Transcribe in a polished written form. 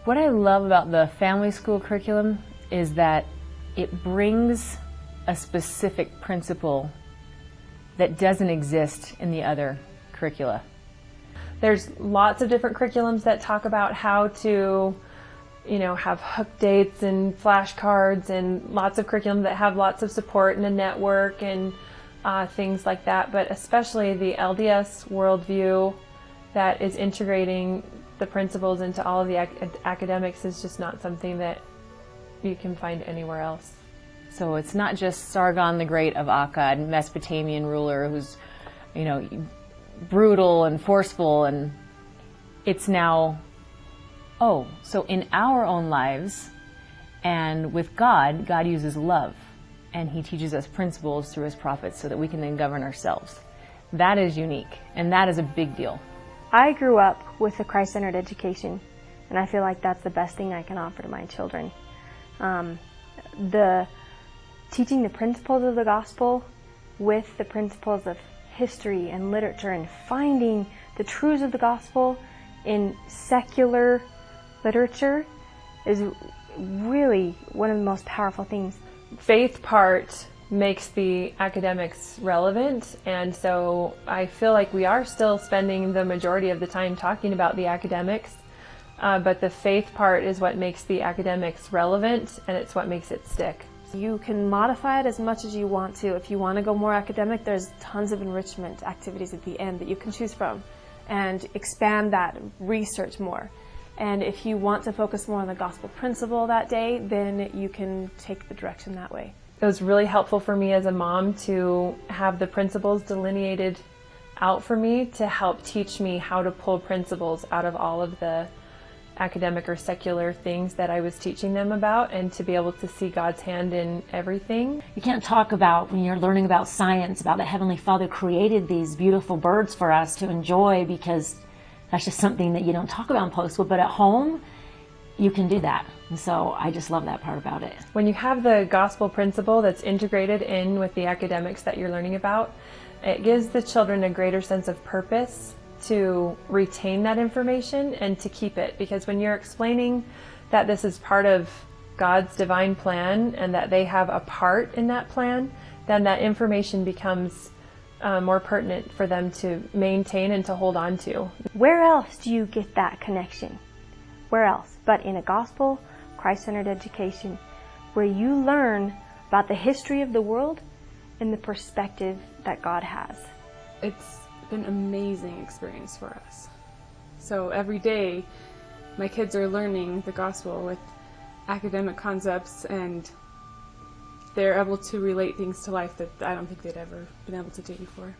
What I love about the family school curriculum is that it brings a specific principle that doesn't exist in the other curricula. There's lots of different curriculums that talk about how to, have hook dates and flashcards, and lots of curriculum that have lots of support and a network and things like that. But especially the LDS worldview that is integrating the principles into all of the academics is just not something that you can find anywhere else. So it's not just Sargon the Great of Akkad, Mesopotamian ruler who's, brutal and forceful, and it's now, so in our own lives and with God, God uses love, and He teaches us principles through His prophets so that we can then govern ourselves. That is unique, and that is a big deal. I grew up with a Christ-centered education, and I feel like that's the best thing I can offer to my children. Teaching the principles of the gospel with the principles of history and literature, and finding the truths of the gospel in secular literature is really one of the most powerful things. Faith part makes the academics relevant, and so I feel like we are still spending the majority of the time talking about the academics, but the faith part is what makes the academics relevant, and it's what makes it stick. You can modify it as much as you want to. If you want to go more academic, there's tons of enrichment activities at the end that you can choose from and expand that research more. And if you want to focus more on the gospel principle that day, then you can take the direction that way. It was really helpful for me as a mom to have the principles delineated out for me to help teach me how to pull principles out of all of the academic or secular things that I was teaching them about, and to be able to see God's hand in everything. You can't talk about, when you're learning about science, about that Heavenly Father created these beautiful birds for us to enjoy, because that's just something that you don't talk about in public school, but at home, you can do that. And so I just love that part about it. When you have the gospel principle that's integrated in with the academics that you're learning about, it gives the children a greater sense of purpose to retain that information and to keep it. Because when you're explaining that this is part of God's divine plan and that they have a part in that plan, then that information becomes more pertinent for them to maintain and to hold on to. Where else do you get that connection? Where else but in a gospel, Christ-centered education, where you learn about the history of the world and the perspective that God has. It's been an amazing experience for us. So every day my kids are learning the gospel with academic concepts, and they're able to relate things to life that I don't think they'd ever been able to do before.